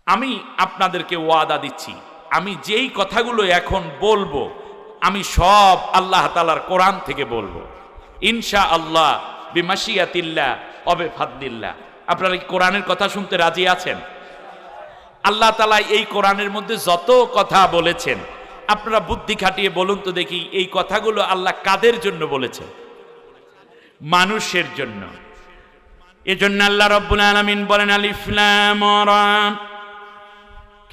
আমি আপনাদেরকে ওয়াদা দিচ্ছি, আমি যেই কথাগুলো এখন বলবো আমি সব আল্লাহ তাআলার কোরআন থেকে বলবো ইনশাআল্লাহ, বিমাশিয়াতিল্লাহ অবে ফাদলিল্লাহ। আপনারা কি কোরআনের কথা শুনতে রাজি আছেন? আল্লাহ তাআলা এই কোরআনের মধ্যে যত কথা বলেছেন, আপনারা বুদ্ধি খাটিয়ে বলুন তো দেখি, এই কথাগুলো আল্লাহ কাদের জন্য বলেছেন? মানুষের জন্য। এজন্য আল্লাহ রাব্বুল আলামিন বলেন, আলিফ লাম রা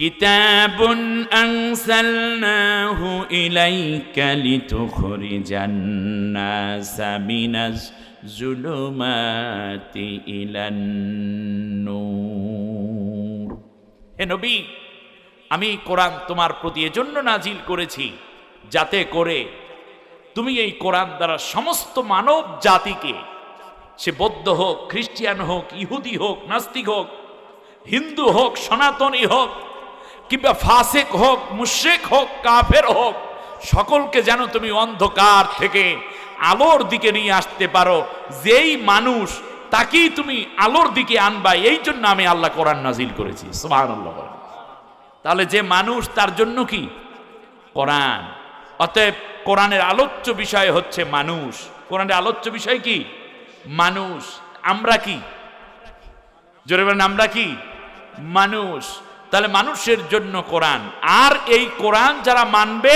কিতাবুন আনসালনাহু ইলাইকা লিতুখরিজান নাসা মিনাজ যুলুমাতি ইলান নূর। হে নবী, আমি কোরআন তোমার প্রতি এজন্য নাজিল করেছি যাতে করে তুমি এই কোরআন দ্বারা সমস্ত মানব জাতিকে, সে বৌদ্ধ হোক, খ্রিস্টিয়ান হোক, ইহুদি হোক, নাস্তিক হোক, হিন্দু হোক, সনাতনী হোক, কিংবা ফাসিক হোক, মুশরিক হোক, কাফের হোক, সকলকে যেন তুমি অন্ধকার থেকে আলোর দিকে নিয়ে আসতে পারো। যেই মানুষ তাকেই তুমি আলোর দিকে আনবা, এই জন্য আমি আল্লাহ কোরআন নাজিল করেছি। সুবহানাল্লাহ। তাহলে যে মানুষ, তার জন্য কি কোরআন? অতএব কোরআনের আলোচ্য বিষয় হচ্ছে মানুষ। কোরআনের আলোচ্য বিষয় কি? মানুষ। আমরা কি? জোরে বলেন, আমরা কি? মানুষ। তাহলে মানুষের জন্য কোরআন, আর এই কোরআন যারা মানবে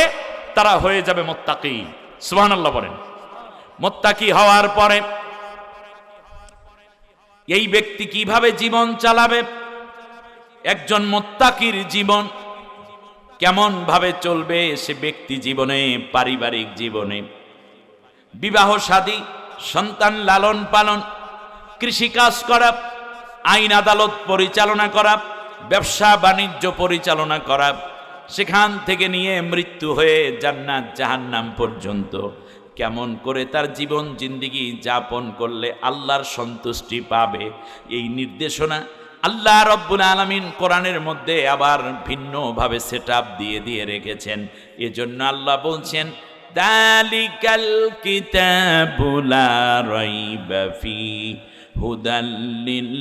তারা হয়ে যাবে মুত্তাকি। সুবহানাল্লাহ বলেন। মুত্তাকি হওয়ার পরে এই ব্যক্তি কিভাবে জীবন চালাবে? একজন মুত্তাকির জীবন কেমন ভাবে চলবে? সে ব্যক্তি জীবনে, পারিবারিক জীবনে, বিবাহ শাদী, সন্তান লালন পালন, কৃষিকাজ করা, আইন আদালত পরিচালনা করা, ব্যবসা বাণিজ্য পরিচালনা করা, সেখান থেকে নিয়ে মৃত্যু হয়ে জান্নাত জাহান্নাম পর্যন্ত কেমন করে তার জীবন জিন্দেগি যাপন করলে আল্লাহর সন্তুষ্টি পাবে, এই নির্দেশনা আল্লাহ রাব্বুল আলামিন কোরআনের মধ্যে আবার ভিন্নভাবে সেটআপ দিয়ে দিয়ে রেখেছেন। এজন্য আল্লাহ বলছেন, দালিকাল কিতাবু লা রাইবা ফি হুদাল লিল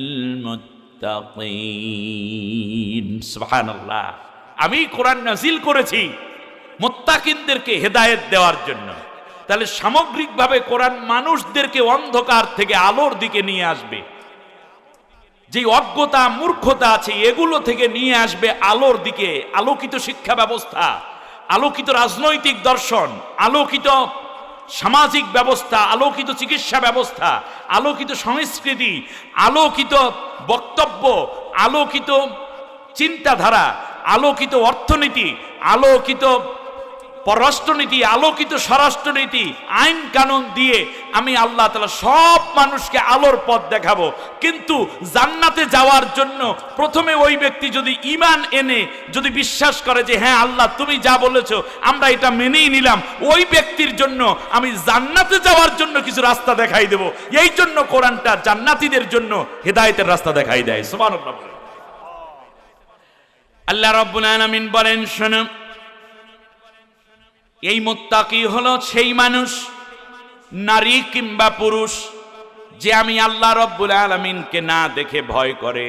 মুত্তাকিন। সুবহানাল্লাহ। আমি কোরআন নাজিল করেছি মুত্তাকিনদেরকে হেদায়েত দেওয়ার জন্য। তাহলে সামগ্রিকভাবে কোরআন মানুষদেরকে অন্ধকার থেকে আলোর দিকে নিয়ে আসবে। যে অজ্ঞতা, মূর্খতা আছে, এগুলো থেকে নিয়ে আসবে আলোর দিকে। আলোকিত শিক্ষা ব্যবস্থা, আলোকিত রাজনৈতিক দর্শন, আলোকিত সামাজিক ব্যবস্থা, আলোকিত চিকিৎসা ব্যবস্থা, আলোকিত সংস্কৃতি, আলোকিত বক্তব্য, আলোকিত চিন্তাধারা, আলোকিত অর্থনীতি, আলোকিত পররাষ্ট্রনীতি, আলোকিত স্বরাষ্ট্রনীতি, আইন কানুন দিয়ে আমি আল্লাহ তাআলা সব মানুষকে আলোর পথ দেখাবো। কিন্তু জান্নাতে যাওয়ার জন্য প্রথমে ওই ব্যক্তি যদি ঈমান এনে যদি বিশ্বাস করে যে হ্যাঁ আল্লাহ তুমি যা বলেছো আমরা এটা মেনেই নিলাম, ওই ব্যক্তির জন্য আমি জান্নাতে যাওয়ার জন্য কিছু রাস্তা দেখাই দেব। এই জন্য কোরআনটা জান্নাতীদের জন্য হেদায়েতের রাস্তা দেখাই দেয়। সুবহানাল্লাহ। আল্লাহ রাব্বুল আলামিন বলেন, শোনো, এই মুত্তাকি হলো সেই মানুষ, নারী কিংবা পুরুষ, যে আমি আল্লাহ রাব্বুল আলামিনকে না দেখে ভয় করে।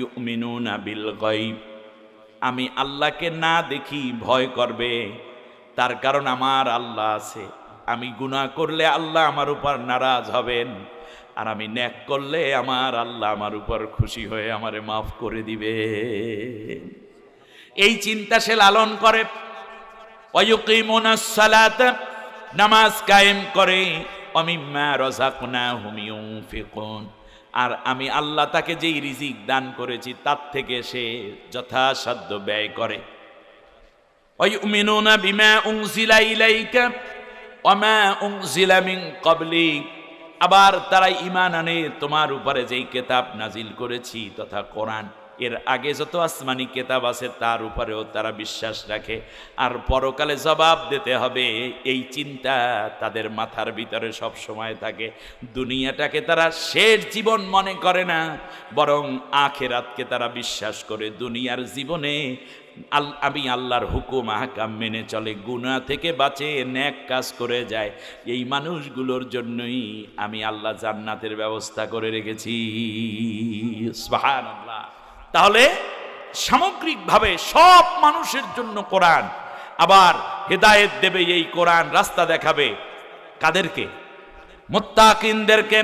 ইউমিনুনা বিল গায়ব, আমি আল্লাহকে না দেখি ভয় করবে। তার কারণ আমার আল্লাহ আছে। আমি গুনাহ করলে আল্লাহ আমার উপর নারাজ হবেন, আর আমি নেক করলে আমার আল্লাহ আমার উপর খুশি হয়ে আমারে মাফ করে দিবে। এই চিন্তা সে লালন করে। ওয়ায়ুকিমুনাস সালাতা, নামাজ কায়েম করে। ওয়ামিম্মা রাযাকনাহুম ইউনফিকুন, আর আমি আল্লাহ তাকে যেই রিজিক দান করেছি তার থেকে সে যথাসাধ্য ব্যয় করে। ওয়ায়ুমিনুনা বিমা উনজিলা ইলাইকা ওয়ামা উনজিলা মিন ক্বাবলিক, আবার তারা ঈমান আনে তোমার উপরে যেই কিতাব নাজিল করেছি তথা কোরআন, এর আগে যত আসমানি কিতাব আছে তার উপরেও তারা বিশ্বাস রাখে। আর পরকালে জবাব দিতে হবে, এই চিন্তা তাদের মাথার ভিতরে সব সময় থাকে। দুনিয়াটাকে তারা শেষ জীবন মনে করে না, বরং আখিরাতকে তারা বিশ্বাস করে। দুনিয়ার জীবনে আমি আল্লাহর হুকুম আহকাম মেনে চলে, গুনাহ থেকে বাঁচে, নেক কাজ করে যায়। এই মানুষগুলোর জন্যই আমি আল্লাহ জান্নাতের ব্যবস্থা করে রেখেছি। সুবহানাল্লাহ। তাহলে সামগ্রিকভাবে সব মানুষের জন্য কোরআন। আবার হেদায়েত দেবে এই কোরআন, রাস্তা দেখাবে কাদেরকে? মুত্তাকিনদেরকে।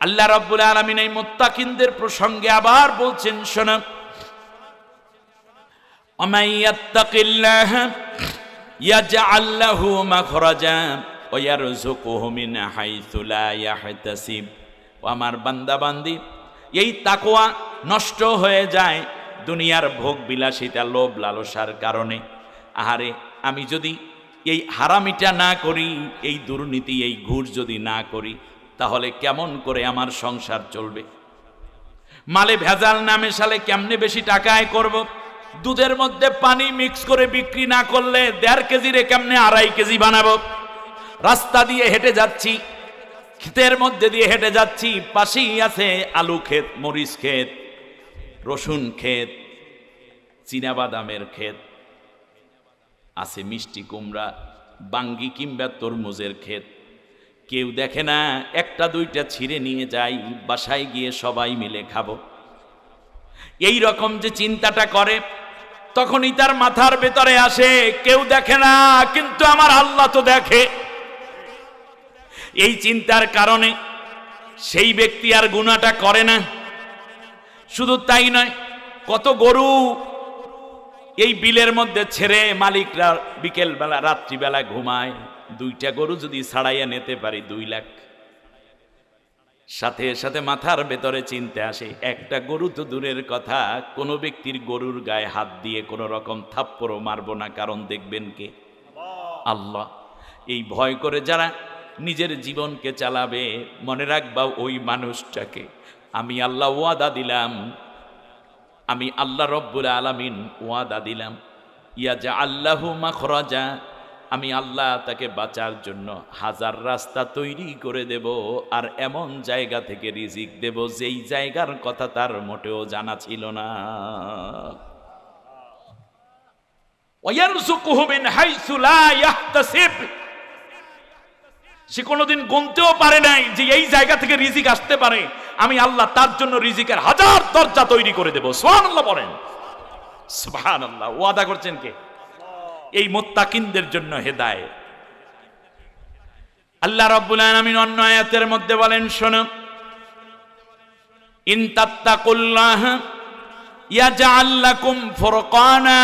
আল্লাহ রাব্বুল আলামিন এই মুত্তাকিনদের প্রসঙ্গে আবার বলছেন, শোনো, ওয়ামান ইয়াত্তাকিল্লাহ ইয়াজআল লাহু মাখরাজা ওয়া ইয়ারযুকুহু মিন হাইসু লা ইয়াহতাসিব। ও আমার বান্দা বান্দি, এই তাকওয়া নষ্ট হয়ে যায় দুনিয়ার ভোগ বিলাসিতা, লোভ লালসার কারণে। আহারে, আমি যদি এই হারামিটা না করি, এই দুর্নীতি, এই ঘুষ যদি না করি, তাহলে কেমন করে আমার সংসার চলবে? মালে ভেজাল না মেশালে কেমনে বেশি টাকা আয় করব? দুধের মধ্যে পানি মিক্স করে বিক্রি না করলে 1.5 কেজিরে কেমনে 2.5 কেজি বানাবো? রাস্তা দিয়ে হেঁটে যাচ্ছি, ক্ষেতের মধ্যে দিয়ে হেঁটে যাচ্ছি, পাশেই আছে আলু ক্ষেত, মরিচ ক্ষেত, রসুন ক্ষেত, চীনাবাদামের ক্ষেত, আছে মিষ্টি কুমড়া, বাঙ্গি কিংবা তরমুজের ক্ষেত। কেউ দেখে না, একটা দুইটা ছিঁড়ে নিয়ে যাই, বাসায় গিয়ে সবাই মিলে খাবো। এই রকম যে চিন্তাটা করে, তখনই তার মাথার ভেতরে আসে, কেউ দেখে না কিন্তু আমার আল্লাহ তো দেখে। এই চিন্তার কারণে সেই ব্যক্তি আর গুনাহটা করে না। শুধু তাই নয়, কত গরু এই বিলের মধ্যে ছেড়ে মালিকরা বিকেল বেলা, রাত্রিবেলা ঘুমায়। 2টা গরু যদি ছাড়াইয়া নিতে পারি 2 লাখ। সাথে সাথে মাথার ভেতরে চিন্তা আসে, একটা গরু তো দূরের কথা, কোনো ব্যক্তির গরুর গায়ে হাত দিয়ে কোনো রকম থাপ্পড়ও মারবো না, কারণ দেখবেন কে? আল্লাহ। এই ভয় করে যারা নিজের জীবনকে চালাবে, মনে রাখবা ওই মানুষটাকে আমি আল্লাহ ওয়াদা দিলাম, আমি আল্লাহ রব্বুল আলামিন ওয়াদা দিলাম, ইয়াজআল লাহু মাখরাজা, আমি আল্লাহ তাকে বাঁচার জন্য 1000 রাস্তা তৈরি করে দেব, আর এমন জায়গা থেকে রিজিক দেব যেই জায়গার কথা তার মোটেও জানা ছিল না। ওয়া ইয়ারযুকুহু মিন হাইসু লা ইয়াহতাসিব, সে কোনোদিন গুনতেও পারে নাই যে এই জায়গা থেকে রিজিক আসতে পারে। আমি আল্লাহ তার জন্য রিজিকের 1000 দরজা তৈরি করে দেব। সুবহানাল্লাহ বলেন, সুবহানাল্লাহ। ওয়াদা করছেন কে? এই মুত্তাকিনদের জন্য হেদায়েত। আল্লাহ রাব্বুল আলামিন অন্য আয়াতের মধ্যে বলেন, শোনো, ইন তাত্তাকুল্লাহ ইয়াজআল লাকুম ফুরকানা,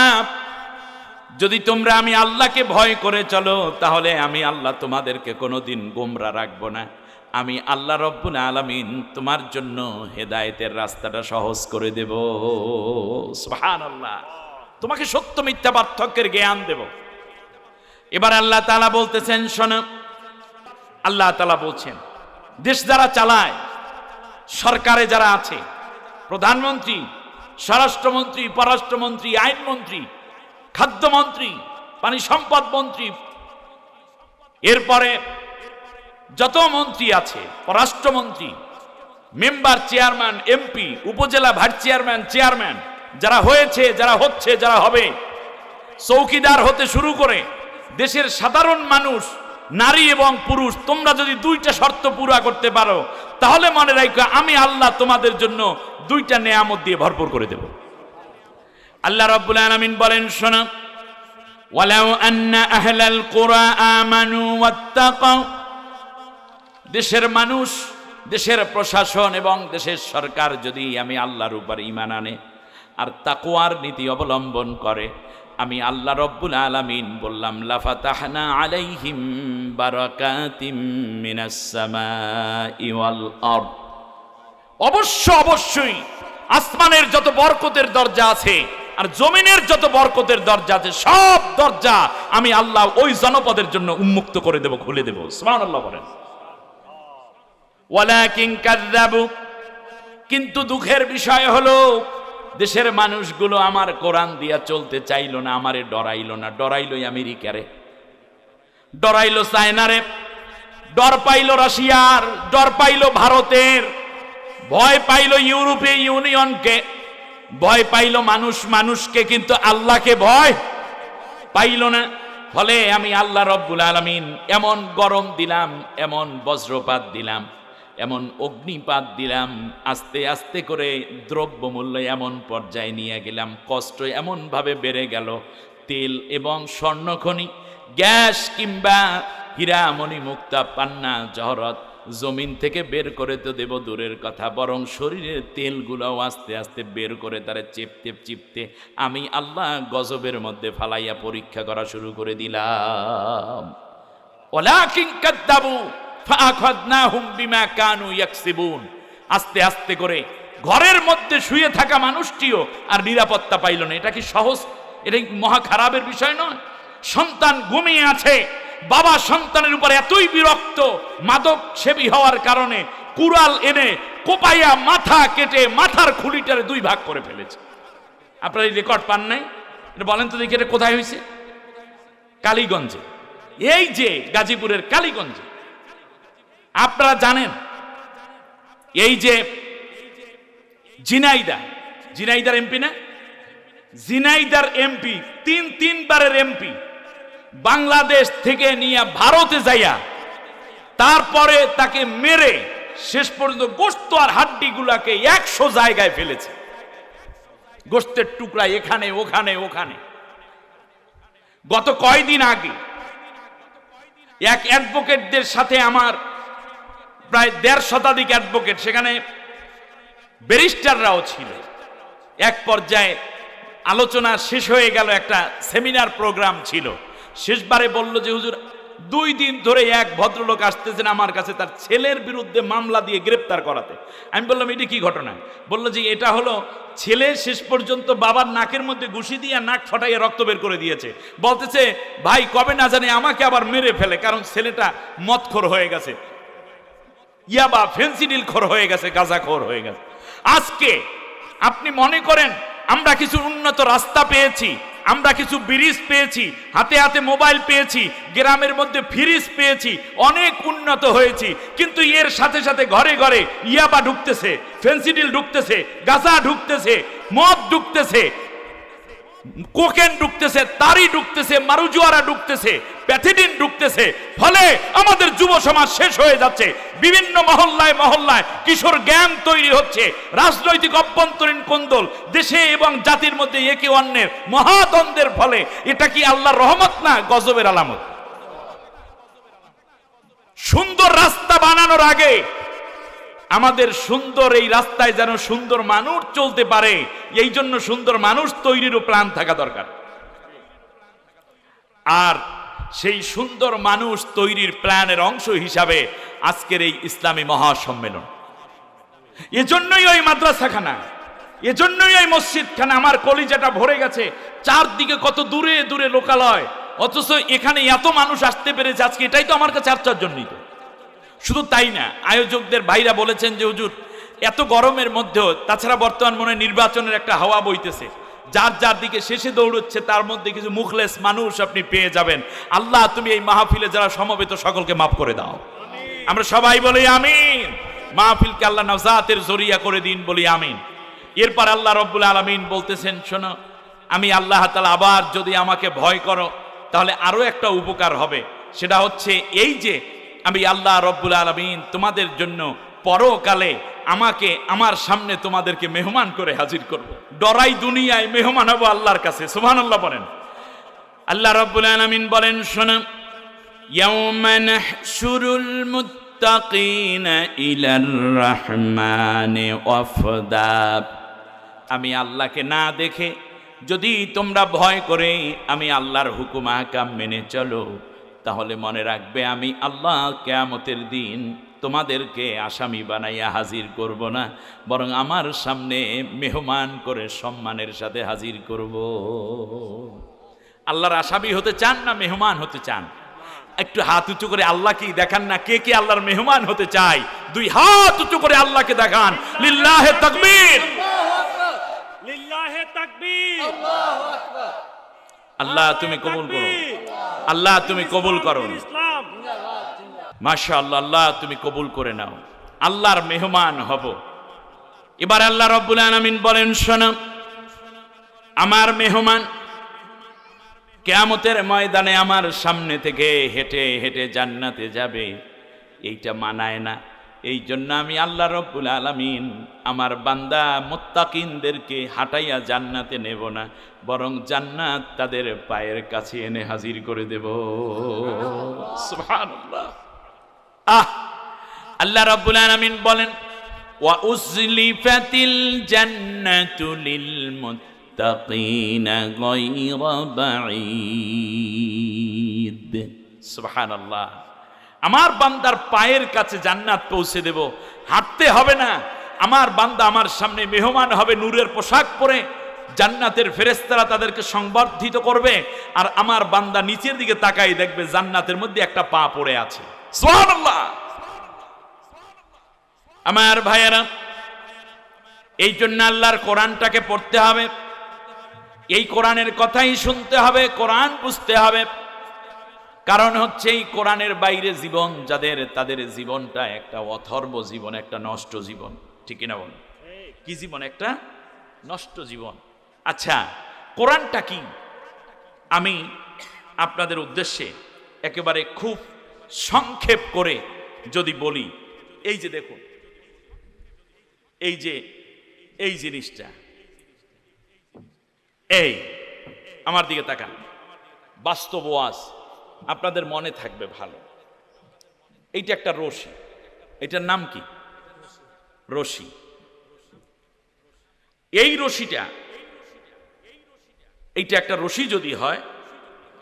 যদি তোমরা আমি আল্লাহকে ভয় করে চলো, তাহলে আমি আল্লাহ তোমাদেরকে কোনোদিন গোমরা রাখবো না। আমি আল্লাহ রব্বুল আলামিন তোমার জন্য হেদায়েতের রাস্তাটা সহজ করে দেব। সুবহানাল্লাহ। তোমাকে সত্য মিথ্যা পার্থক্যের জ্ঞান দেব। এবার আল্লাহ তাআলা বলতেছেন, শোনো, আল্লাহ তাআলা বলছেন, দেশ যারা চালায়, সরকারে যারা আছে, প্রধানমন্ত্রী, স্বরাষ্ট্রমন্ত্রী, পররাষ্ট্রমন্ত্রী, আইনমন্ত্রী, খাদ্যমন্ত্রী, পানি সম্পদ মন্ত্রী, এরপরে যত মন্ত্রী আছে, পররাষ্ট্রমন্ত্রী, মেম্বার, চেয়ারম্যান, এমপি, উপজেলা ভাইস চেয়ারম্যান, চেয়ারম্যান, যারা হয়েছে, যারা হচ্ছে, যারা হবে, চৌকিদার হতে শুরু করে দেশের সাধারণ মানুষ, নারী এবং পুরুষ, তোমরা যদি 2টা শর্ত পুরা করতে পারো, তাহলে মনে রাখো আমি আল্লাহ তোমাদের জন্য 2টা নেয়ামত দিয়ে ভরপুর করে দেব। আল্লাহ রাব্বুল আলামিন বলেন, শোনো, ওয়ালাউ আন্না আহলাল কুরা আমানু ওয়াত্তাকাউ, দেশের মানুষ, দেশের প্রশাসন এবং দেশের সরকার যদি আমি আল্লাহর উপর ঈমান আনে আর তাকওয়ার নীতি অবলম্বন করে, আমি আল্লাহ রব্বুল আলামিন বললাম, লাফাতাহনা আলাইহিম বারাকাতিম মিনাস সামাই ওয়াল আরদ, অবশ্যই আসমানের যত বরকতের দরজা আছে আর জমিনের যত বরকতের দরজা আছে, সব দরজা আমি আল্লাহ ওই জনপদের জন্য উন্মুক্ত করে দেব, খুলে দেব। সুবহানাল্লাহ বলেন। ওয়ালাকিন কাযযাবু, কিন্তু দুঃখের বিষয় হলো দেশের মানুষগুলো আমার কোরআন দিয়া চলতে চাইলো না, আমারে ডরাইলো না। ডরাইলো আমেরিকারে, ডরাইলো চায়নারে, ডর পাইলো রাশিয়ার, ডর পাইলো ভারতের, ভয় পাইলো ইউরোপীয় ইউনিয়নকে, ভয় পাইলো মানুষকে, কিন্তু আল্লাহকে ভয় পাইলো না। ফলে আমি আল্লাহ রব্বুল আলামিন এমন গরম দিলাম, এমন বজ্রপাত দিলাম, এমন অগ্নিপাত দিলাম, আস্তে আস্তে করে দ্রব্যমূল্য এমন পর্যায়ে নিয়ে গেলাম, কষ্ট এমনভাবে বেড়ে গেল, তেল এবং স্বর্ণখনি, গ্যাস কিংবা হীরামণি মুক্তা পান্না জহরত জমিন থেকে বের করে তো দেব দূরের কথা, বরং শরীরের তেলগুলোও আস্তে আস্তে বের করে তারা চিপতে চিপতে আমি আল্লাহ গজবের মধ্যে ফালাইয়া পরীক্ষা করা শুরু করে দিলাম। ওয়ালাকিন কাদ্দাবু ফাআখাযনাহুম বিমা কানু ইয়াকসিবুন। আস্তে আস্তে করে ঘরের মধ্যে শুয়ে থাকা মানুষটিও আর নিরাপত্তা পাইল না। এটা কি সহজ? এটা মহা খারাপের বিষয় নয়? সন্তান ঘুমিয়ে আছে, বাবা সন্তানের উপর এতই বিরক্ত, মাদক সেবী হওয়ার কারণে কুড়াল এনে কোপাইয়া মাথা কেটে মাথার খুলিটারে দুই ভাগ করে ফেলেছে। আপনারা এই রেকর্ড পান নাই? এটা বলেন তো দেখি, এটা কোথায় হয়েছে? কালীগঞ্জে। এই যে গাজীপুরের কালীগঞ্জে। আপনারা জানেন এই যে জিনাইদার এমপি না, জিনাইদার এমপি তিনবারের এমপি, বাংলাদেশ থেকে নিয়ে ভারতে যাইয়া তারপরে তাকে মেরে শেষ পর্যন্ত গোশত আর হাড্ডি গুলাকে 100 জায়গায় ফেলেছে, গোশতের টুকরা এখানে ওখানে ওখানে। গত কয়দিন আগে এক অ্যাডভোকেটদের সাথে আমার প্রায় 1.5 শতাধিক অ্যাডভোকেট, সেখানে ব্যারিস্টাররাও ছিল, এক পর্যায়ে আলোচনা শেষ হয়ে গেল, একটা সেমিনার প্রোগ্রাম ছিল। শেষবারে বলল যে হুজুর 2 দিন ধরে এক ভদ্রলোক আসতেছেন আমার কাছে তার ছেলের বিরুদ্ধে মামলা দিয়ে গ্রেপ্তার করাতে। আমি বললাম এটা কি ঘটনা? বলল যে এটা হলো ছেলে শেষ পর্যন্ত বাবার নাকের মধ্যে ঘুষি দিয়ে নাক ফটাইয়া রক্ত বের করে দিয়েছে, বলতেছে ভাই কবে না জানে আমাকে আবার মেরে ফেলে, কারণ ছেলেটা মদখোর হয়ে গেছে, ইয়াবা ফেন্সিডিল খোর হয়ে গেছে, গাঁজাখোর হয়ে গেছে। আজকে আপনি মনে করেন আমরা কিছু উন্নত রাস্তা পেয়েছি, আমরা কিছু ব্রিজ পেয়েছি, হাতে হাতে মোবাইল পেয়েছি, গ্রামের মধ্যে ফ্রিজ পেয়েছি, অনেক উন্নত হয়েছি, কিন্তু এর সাথে সাথে ঘরে ঘরে ইয়াবা ঢুকতেছে, ফেন্সিডিল ঢুকতেছে, গাঁজা ঢুকতেছে, মদ ঢুকতেছে, কোকেন ঢুকতেছে, তারি ঢুকতেছে, মারুজুয়ারা ঢুকতেছে, প্যাথিডিন ঢুকতেছে। ফলে আমাদের যুব সমাজ শেষ হয়ে যাচ্ছে। বিভিন্ন মহল্লায় মহল্লায় কিশোর গ্যাং তৈরি হচ্ছে, রাজনৈতিক অভ্যন্তরীণ কোন্দল, দেশে এবং জাতির মধ্যে একে অন্যের মহাদ্বন্দ্বের ফলে। এটা কি আল্লাহর রহমত না গজবের আলামত? সুন্দর রাস্তা বানানোর আগে আমাদের সুন্দর এই রাস্তায় যেন সুন্দর মানুষ চলতে পারে, এই জন্য সুন্দর মানুষ তৈরিরও প্ল্যান থাকা দরকার। আর সেই সুন্দর মানুষ তৈরির প্ল্যানের অংশ হিসাবে আজকের এই ইসলামী মহাসম্মেলন। এজন্যই ওই মাদ্রাসাখানা, এজন্যই ওই মসজিদখানা আমার কলিজাটা ভরে গেছে। চারদিকে কত দূরে দূরে লোকালয়, অথচ এখানে এত মানুষ আসতে পেরেছে আজকে, এটাই তো আমার কাছে আশ্চর্যান্বিত। শুধু তাই না, আয়োজকদের ভাইরা বলেছেন যে হুজুর এত গরমের মধ্যেও, তাছাড়া বর্তমান মনে নির্বাচনের একটা হাওয়া বইতেছে, যার যার দিকে শেষে দৌড়চ্ছে তার মধ্যে কিছু মুখলেস মানুষ আপনি পেয়ে যাবেন। আল্লাহ তুমি এই মাহফিলে যারা সমবেত সকলকে মাফ করে দাও, আমরা সবাই বলি আমিন। মাহফিলকে আল্লাহ নাজাতের জরিয়া করে দিন, বলি আমিন। এরপর আল্লাহ রব্বুল আলামিন বলতেছেন, শোনো আমি আল্লাহ তাআলা আবার যদি আমাকে ভয় করো তাহলে আরো একটা উপকার হবে, সেটা হচ্ছে এই যে আমি আল্লাহ রব্বুল আলামিন তোমাদের জন্য পরকালে আমাকে আমার সামনে তোমাদেরকে মেহমান করে হাজির করব। ডরাই দুনিয়ায়, মেহমান হব আল্লাহর কাছে। সুবহানাল্লাহ বলেন। আল্লাহ রব্বুল আলামিন বলেন, শোনো ইয়াউমা নাহশুরুল মুত্তাকিনা ইলার রাহমানি ওয়াফদা। আমি আল্লাহকে না দেখে যদি তোমরা ভয় করে আমি আল্লাহর হুকুম আহকাম মেনে চলো, তাহলে মনে রাখবে আমি আল্লাহ কিয়ামতের দিন তোমাদেরকে আসামি বানাইয়া হাজির করব না, বরং আমার সামনে মেহমান করে সম্মানের সাথে হাজির করব। আল্লাহর আসামি হতে চান না মেহমান হতে চান? একটু হাত উঁচু করে আল্লাহকে দেখান না, কে কে আল্লাহর মেহমান হতে চায়? 2 হাত উঁচু করে আল্লাহকে দেখান। লিল্লাহে তাকবীর, লিল্লাহে তাকবীর। আল্লাহু আকবার। আল্লাহ তুমি কবুল করো, আল্লাহ তুমি কবুল করো, মাশাআল্লাহ আল্লাহ তুমি কবুল করে নাও। আল্লাহর মেহমান হব। এবার আল্লাহ রব্বুল আলামিন বলেন, শোনো আমার মেহমান কিয়ামতের ময়দানে আমার সামনে থেকে হেঁটে হেঁটে জান্নাতে যাবে। এইটা মানায় না, এই জন্য আমি আল্লাহ রাব্বুল আলামিন আমার বান্দা মুত্তাকিনদেরকে হাঁটাইয়া জান্নাতে নেব না, বরং জান্নাত তাদের পায়ের কাছে এনে হাজির করে দেব। সুবহানাল্লাহ। আল্লাহ রাব্বুল আলামিন বলেন, ওয়া উজলিফাতিল জান্নাতু লিল মুত্তাকিনা গায়রা বাঈদ। সুবহানাল্লাহ। আমার বান্দার পায়ের কাছে জান্নাত পৌঁছে দেব, হাঁটতে হবে না। আমার বান্দা আমার সামনে মেহমান হবে নূরের পোশাক পরে, জান্নাতের ফেরেশতারা তাদেরকে সংবর্ধিত করবে, আর আমার বান্দা নিচের দিকে তাকাই দেখবে জান্নাতের মধ্যে একটা পা পড়ে আছে। সুবহানাল্লাহ। আমার ভাইয়েরা, এই জন্য আল্লাহর কোরআনটাকে পড়তে হবে, এই কোরআনের কথাই শুনতে হবে, কোরআন বুঝতে হবে। কারণ হচ্ছে এই কোরআনের বাইরে জীবন যাদের, তাদের জীবনটা একটা অথর্ব জীবন, একটা নষ্ট জীবন। ঠিক কিনা বল? কি জীবন? একটা নষ্ট জীবন। আচ্ছা, কোরআনটা কি আমি আপনাদের উদ্দেশ্যে একেবারে খুব সংক্ষেপ করে যদি বলি, এই যে দেখুন, এই যে এই জিনিসটা, এই আমার দিকে তাকান, বাস্তব ওয়াজ আপনাদের মনে থাকবে ভালো। এইটা একটা রশি, এটার নাম কি? রশি। এই রশিটা, এইটা একটা রশি যদি হয়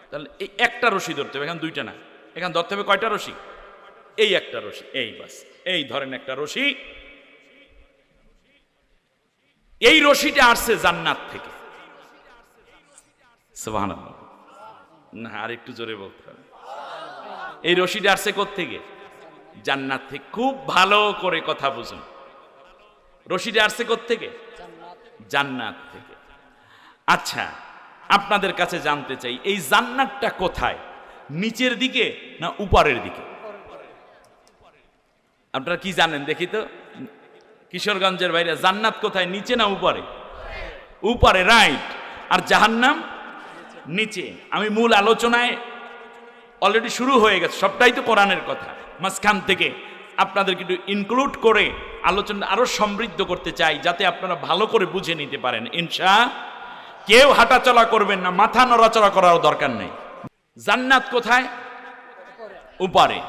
তাহলে এই একটা রশি ধরতে হবে, এখানে দুইটা না, এখানে ধরতে হবে কয়টা রশি? এই একটা রশি, এই বাস, এই ধরেন একটা রশি। এই রশিটা আসছে জান্নাত থেকে। সুবহানাল্লাহ। না, আর একটু জোরে বলতে হবে। এই রশিটা আসছে কোত্থেকে? জান্নাত থেকে। খুব ভালো করে কথা বুঝুন, রশিটা আসছে কোত্থেকে? জান্নাত থেকে। আচ্ছা, আপনাদের কাছে জানতে চাই, এই জান্নাতটা কোথায়? নিচের দিকে না উপরের দিকে? আপনারা কি জানেন দেখি তো? কিশোরগঞ্জের বাইরে জান্নাত কোথায়, নিচে না উপরে? উপরে, রাইট। আর জাহান্নাম নিচে। আমি মূল আলোচনায় অলরেডি শুরু হয়ে গেছে, সবটাই তো কোরআনের কথা। মাঝখান থেকে আপনাদেরকে একটু ইনক্লুড করে আলোচনা আরো সমৃদ্ধ করতে চাই, যাতে আপনারা ভালো করে বুঝে নিতে পারেন। ইনশাআল্লাহ কেউ হাঁটাচলা করবেন না, মাথা নড়াচড়া করার দরকার নেই। জান্নাত কোথায়? উপরে।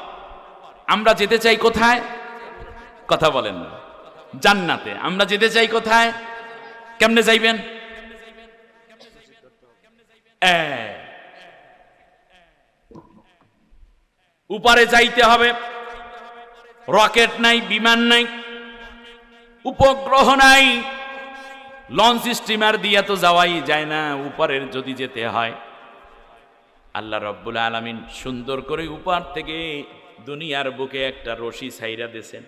আমরা যেতে চাই কোথায়? কথা বলেন না। জান্নাতে। আমরা যেতে চাই কোথায়? কেমনে যাইবেন? উপরে যাইতে হবে। রকেট নাই, বিমান নাই, উপগ্রহ নাই, লঞ্চ স্টিমার দিয়ে তো যাওয়াই যায় না। উপরের যদি যেতে হয়, আল্লাহ রাব্বুল আলামিন সুন্দর করে উপর থেকে দুনিয়ার বুকে একটা রশি ছাইরা দিয়েছেন।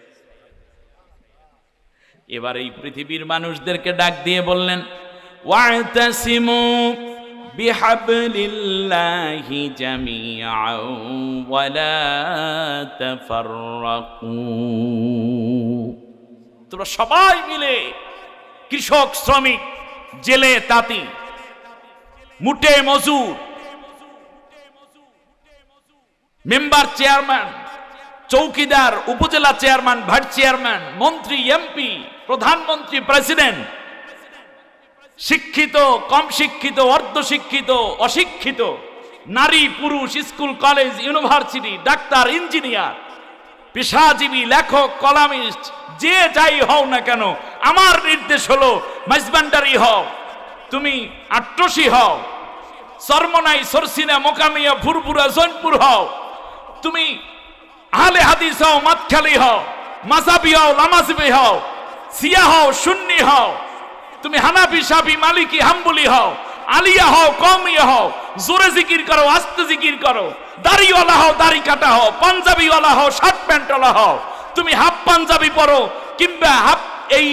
এবার এই পৃথিবীর মানুষদেরকে ডাক দিয়ে বললেন, ওয়া'তাসিমু বিহাবলিল্লাহি জামিআন ওয়া লা তাফাররাকু। তোমরা সবাই মিলে, কৃষক, শ্রমিক, জেলে, তাঁতি, মুটে মজুর, মেম্বার, চেয়ারম্যান, চৌকিদার, উপজেলা চেয়ারম্যান, ভাইস চেয়ারম্যান, মন্ত্রী, এমপি, প্রধানমন্ত্রী, প্রেসিডেন্ট, শিক্ষিত, কম শিক্ষিত, অর্ধশিক্ষিত, অশিক্ষিত, নারী, পুরুষ, school, college, university, doctor, engineer, পেশাজীবী, লেখক, কলামিস্ট, যে যাই হও না কেন, আমার নির্দেশ হলো মাইজবান্ডারি হও, তুমি আট্রসি হও, সরমনাই, সরসিনা, মোকামিয়া, ভুরভুরা, জৈনপুর হও, তুমি আহলে হাদিস হও, মাতখালি হও, মাযহাবি হও, লামাযহাবি হও, শিয়া হও, সুন্নি হও, তুমি হানাফি, শাফি, মালিকি, হাম্বলি হও, আলিয়া হও, কওমিয়া হও, জোরে জিকির করো, আস্তে জিকির করো, দাড়িওয়ালা হও, দাড়ি কাটা হও, পাঞ্জাবিওয়ালা হও, শার্ট প্যান্টওয়ালা হও, তুমি হাফ পাঞ্জাবি পরো কিংবা হাফ এই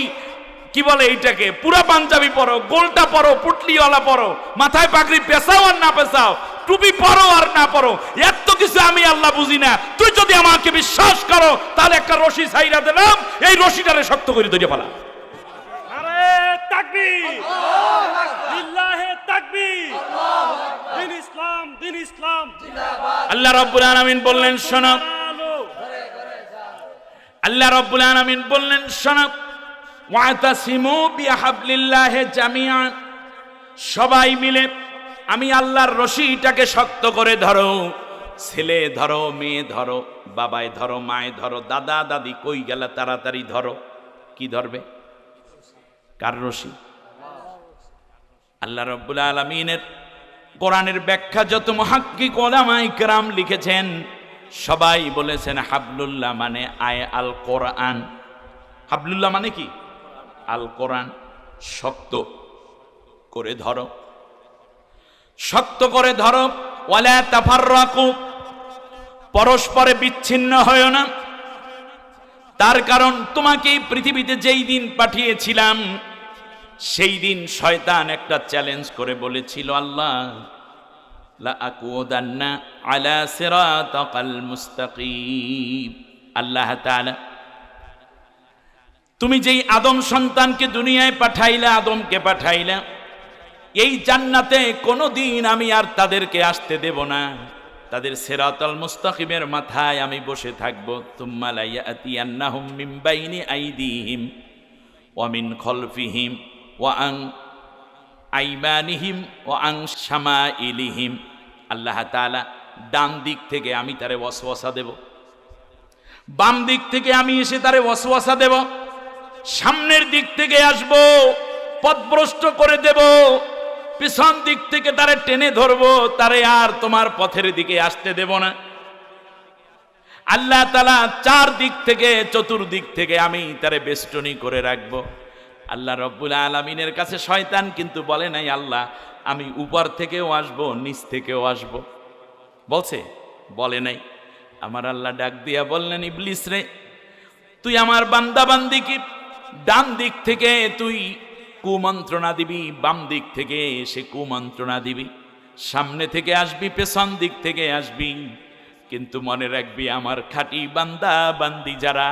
কি বলে এইটাকে পুরা পাঞ্জাবি পরো, গোলটা পরো, পুটলিওয়ালা পরো, মাথায় পাগড়ি পেছাও আর না পেছাও, টুপি পরো আর না পরো, এত কিছু আমি আল্লাহ বুঝি না। তুই যদি আমাকে বিশ্বাস করো তাহলে একটা রশি ছাইরা দিলাম, এই রশিটারে শক্ত করে ধরে ফেলা। নারে তাকবীর, লিল্লাহে তাকবীর, দিন ইসলাম, দিন ইসলাম। আল্লাহ রাব্বুল আলামিন বললেন, শোনো, আল্লাহ রাব্বুল আলামিন বললেন, শোনো, ওয়াতাসিমু বিহাবলিল্লাহি জামিআন, সবাই মিলে আমি আল্লাহর রশিটাকে শক্ত করে ধরো। ছেলে ধরো, মেয়ে ধরো, বাবায় ধরো, মায়ে ধরো, দাদা দাদি কই গেল, তাড়াতাড়ি ধরো। কি ধরবে? কার রশি? আল্লাহ রাব্বুল আলামিনের কোরআনের ব্যাখ্যা যত মুহাক্কিক উলামায়ে কেরাম লিখেছেন, সবাই বলেছেন হাবলুল্লাহ মানে আয় আল কোরআন। হাবলুল্লাহ মানে কি? আল কোরআন। শক্ত করে ধরো, শক্ত করে ধরো। ওয়ালা তাফাররাকু, পরস্পরে বিচ্ছিন্ন হয়ো না। তার কারণ তোমাকে এই পৃথিবীতে যেই দিন পাঠিয়েছিলাম সেই দিন শয়তান একটা চ্যালেঞ্জ করে বলেছিল, আল্লাহ লা আকুদান্না আলা সিরাতাকাল মুস্তাকিম। আল্লাহ তাআলা, তুমি যেই আদম সন্তানকে দুনিয়ায় পাঠাইলা, আদমকে পাঠাইলা, এই জান্নাতে কোনোদিন আমি আর তাদেরকে আসতে দেব না। তাদের সিরাতাল মুস্তাকিমের মাথায় আমি বসে থাকব। তুম্মা লা ইয়াতিয়ান্নাহুম মিন বাইনি আইদিহিম ওয়া মিন খালফিহিম ওয়া আন আইমানিহিম ওয়া আন শামাইলিহিম। আল্লাহ তাআলা ডান দিক থেকে আমি তারে ওয়াসওয়াসা দেব, বাম দিক থেকে আমি এসে তারে ওয়াসওয়াসা দেব, সামনের দিক থেকে আসব, পথভ্রষ্ট করে দেব, পিছন দিক থেকে তারে টেনে ধরবো, তারে আর তোমার পথের দিকে আসতে দেব না। আল্লাহ তাআলা চার দিক থেকে, চতুর্দিক থেকে আমি তারে বেষ্টনী করে রাখবো। আল্লাহ রব্বুল আলামিনের কাছে শয়তান কিন্তু বলে নাই, আল্লাহ আমি উপর থেকেও আসবো, নিচ থেকেও আসবো। বলছে? বলে নাই। আমার আল্লাহ ডাক দিয়া বললেন, ইবলিস রে, তুই আমার বান্দা বান্দিকে ডান দিক থেকে তুই কুমন্ত্রণা দিবি, বাম দিক থেকে সে কুমন্ত্রণা দিবি, সামনে থেকে আসবি, পেছন দিক থেকে আসবি, কিন্তু মনে রাখবি আমার খাঁটি বান্দা বান্দি যারা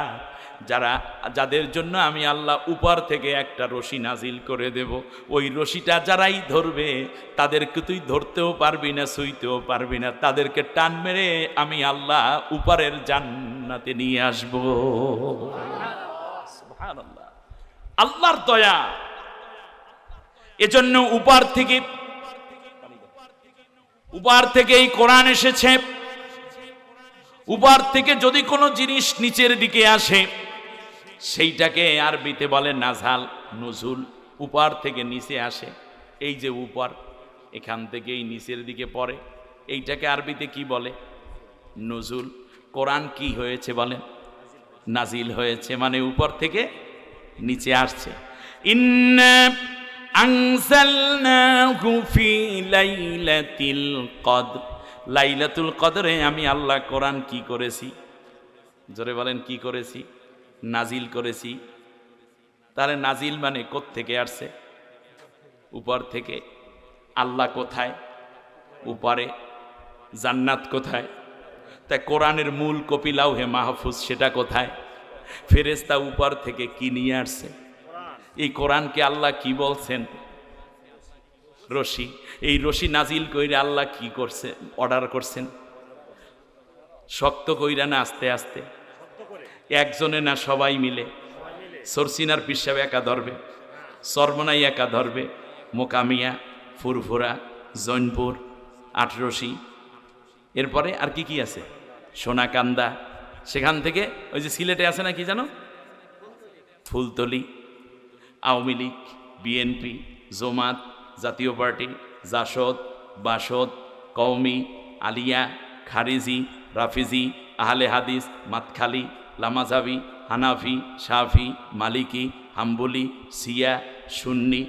যারা যাদের জন্য আমি আল্লাহ উপর থেকে একটা রশি নাজিল করে দেব, ওই রশিটা যারাই ধরবে তাদেরকে তুই ধরতেও পারবি না, ছুঁইতেও পারবি না, তাদেরকে টান মেরে আমি আল্লাহ উপরের জান্নাতে নিয়ে আসব। সুবহানাল্লাহ, আল্লাহর দয়া। এজন্য উপর থেকে এই কোরআন এসেছে। উপর থেকে যদি কোনো জিনিস নিচের দিকে আসে সেইটাকে আরবিতে বলে নাজাল, নুজুল। উপর থেকে নিচে আসে, এই যে উপর, এখান থেকে এই নিচের দিকে পড়ে, এইটাকে আরবিতে কি বলে? নুজুল। কোরআন কি হয়েছে বলেন? নাজিল হয়েছে, মানে উপর থেকে নিচে আসছে। ইন্না আনজালনাহু ফি লাইলাতিল কদর। লাইলাতুল কদরে আমি আল্লাহ কোরআন কি করেছি? জোরে বলেন, কি করেছি? নাজিল করেছি। তাহলে নাজিল মানে কোত্থেকে আসছে? উপর থেকে। আল্লাহ কোথায়? উপরে। জান্নাত কোথায়? তাই কোরআনের মূল কপি লাউহে মাহফুজ সেটা কোথায়? ফেরেশতা উপর থেকে কি নিয়ে আসছে? এই কোরআনকে আল্লাহ কি বলছেন? রশি। এই রশি নাজিল কইরা আল্লাহ কি করছে? অর্ডার করছেন। শক্ত কইরা না আস্তে আস্তে? একজনে না সবাই মিলে? সরসিনার পিসাব একা ধরবে, সরমনাই একা ধরবে, মোকামিয়া, ফুরফুরা, জৈনপুর, আটরশি, এরপরে আর কি কি আছে? সোনাকান্দা, সেখান থেকে ওই যে সিলেটে আছে না কি জানো? ফুলতলি, আওয়ামী লীগ, বিএনপি, জমাত, জাতীয় পার্টি, জাসদ, বাসদ, কওমি, আলিয়া, খারিজি, রাফিজি, আহলে হাদিস, মাতখালি, লামাজাবি, হানাফি, শাফি, মালিকি, হাম্বলি, সিয়া, সুন্নি,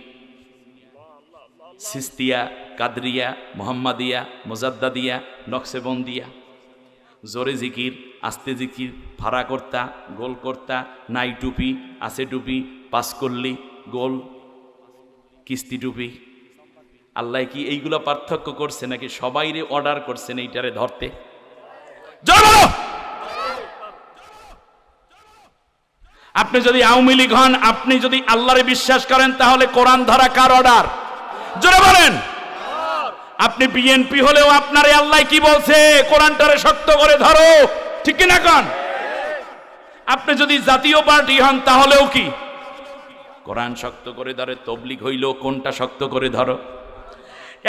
সিস্তিয়া, কাদরিয়া, মোহাম্মদিয়া, মোজাদ্দাদিয়া, নকশেবন্দিয়া। জোরে জিকির, আস্তে জিকির, ফাড়া কর্তা, গোল কর্তা, নাই টুপি, আছে টুপি, পাঁচকল্লি, গোল, কিস্তি টুপি। আল্লাহ কি এইগুলো পার্থক্য করছে নাকি সবাইরে অর্ডার করছেন এইটারে ধরতে? আপনি যদি আওয়ামী লীগ হন, আপনি যদি আল্লাহরে বিশ্বাস করেন, তাহলে কোরআন ধরা কার অর্ডার? জোরে বলেন। আপনি বিএনপি হলেও আপনারে আল্লাহ কি বলছে? কোরআনটারে শক্ত করে ধরো, ঠিক কিনা কন? আপনি যদি জাতীয় পার্টি হন তাহলেও কি কোরআন শক্ত করে ধরে, তবলিগ হইল কোনটা শক্ত করে ধরো।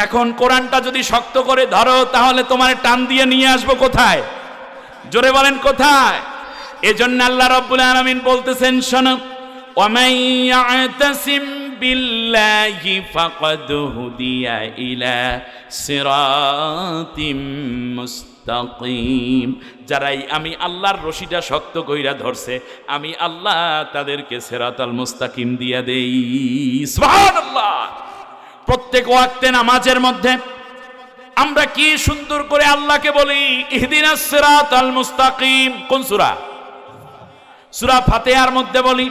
এখন কোরআনটা যদি শক্ত করে ধরো তাহলে তোমার টান দিয়ে নিয়ে আসবো কোথায়? জোরে বলেন কোথায়? এজন্য আল্লাহ রাব্বুল আলামিন বলতেছেন, শোনো, ওয়ামান ইয়াতাসিম বিল্লাহি ফাকাদ হুদিয়া ইলা সিরাতিম মুস্তাকিম। যারাই আমি আল্লাহর রশিটা শক্ত কইরা ধরছে, আমি আল্লাহ তাদেরকে সিরাতাল মুস্তাকিম দিয়া দেই। সুবহানাল্লাহ। প্রত্যেক ওয়াক্তে নামাজের মধ্যে আমরা কি সুন্দর করে আল্লাহকে বলি, ইহদিনাস সিরাতাল মুস্তাকিম। কোন সূরা? সূরা ফাতিহার মধ্যে বলি,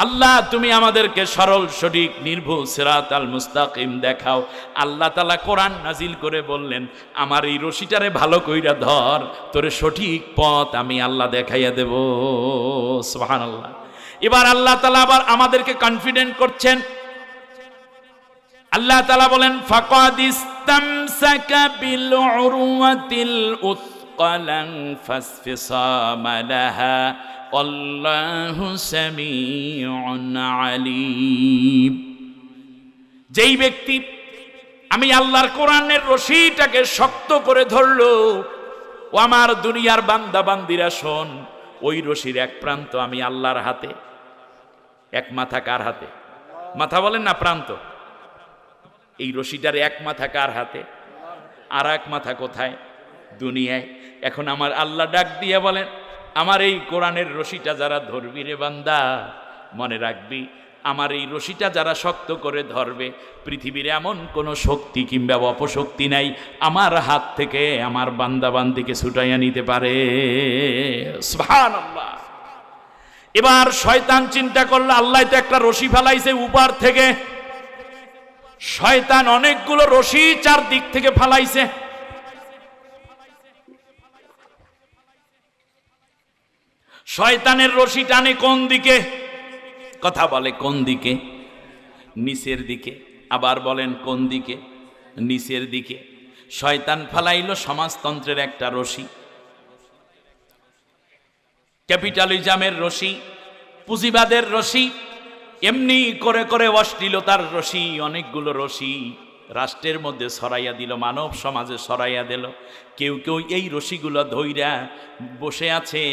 আল্লাহ তুমি আমাদেরকে সরল সঠিক নির্ভুল সিরাতাল মুস্তাকিম দেখাও। আল্লাহ তাআলা কোরআন নাজিল করে বললেন, আমার এই রশিটারে ভালো কইরা ধর, তোরে সঠিক পথ আমি আল্লাহ দেখাইয়া দেব। সুবহানাল্লাহ। এবার আল্লাহ তাআলা আবার আমাদেরকে কনফিডেন্ট করছেন। আল্লাহ তাআলা বলেন, ফাকাদ ইসতামসাকা বিল উরওয়াতিল উসকা লান ফাসফিসামা লাহা আল্লাহু সামিউন আলিম। যেই ব্যক্তি আমি আল্লাহর কোরআনের রশিটাকে শক্ত করে ধরলো, ও আমার দুনিয়ার বান্দা বান্দিরা শোন, ওই রশির এক প্রান্ত আমি আল্লাহর হাতে। এক মাথা কার হাতে? মাথা বলেন না প্রান্ত। এই রশিটার এক মাথা কার হাতে? আর এক মাথা কোথায়? দুনিয়ায়। এখন আমার আল্লাহ ডাক দিয়ে বলেন, আমার এই কোরআনের রশিটা যারা ধরবি রে বান্দা, মনে রাখবি আমার এই রশিটা যারা শক্ত করে ধরবে, পৃথিবীর এমন কোনো শক্তি কিংবা অপশক্তি নাই আমার হাত থেকে আমার বান্দা বান্দিকে ছুটাইয়া নিতে পারে। সুবহানাল্লাহ। এবার শয়তান চিন্তা করলো, আল্লাহ তো একটা রশি ফেলাইছে উপর থেকে, শয়তান অনেকগুলো রশি চারদিক থেকে ফালাইছে। শয়তানের রশি টানে কোন দিকে? কথা বলে কোন দিকে? নিচের দিকে। আবার বলেন কোন দিকে? নিচের দিকে। শয়তান ফালাইল সমাজতন্ত্রের একটা রশি, ক্যাপিটালিজমের রশি, পুঁজিবাদের রশি, এমনি করে করে অশ্লীলতার রশি, অনেকগুলো রশি রাষ্ট্রের মধ্যে ছড়াইয়া দিল, মানব সমাজে ছড়াইয়া দিল। কেউ কেউ এই রশিগুলো ধইরা বসে আছে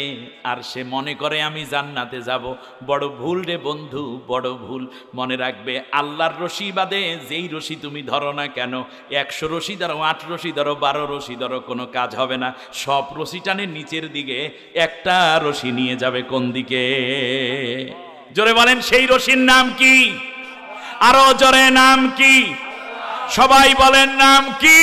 আর সে মনে করে আমি জান্নাতে যাব। বড় ভুল রে বন্ধু, বড় ভুল। মনে রাখবে আল্লাহর রশি বাদে যেই রশি তুমি ধরো না কেন, 100 রশি ধরো, 8 রশি ধরো, 12 রশি ধরো, কোনো কাজ হবে না। সব রশি টানে নিচের দিকে, একটা রশি নিয়ে যাবে কোন দিকে? জোরে বলেন সেই রশির নাম কি? আরো জোরে নাম কি? সবাই বলেন নাম কি?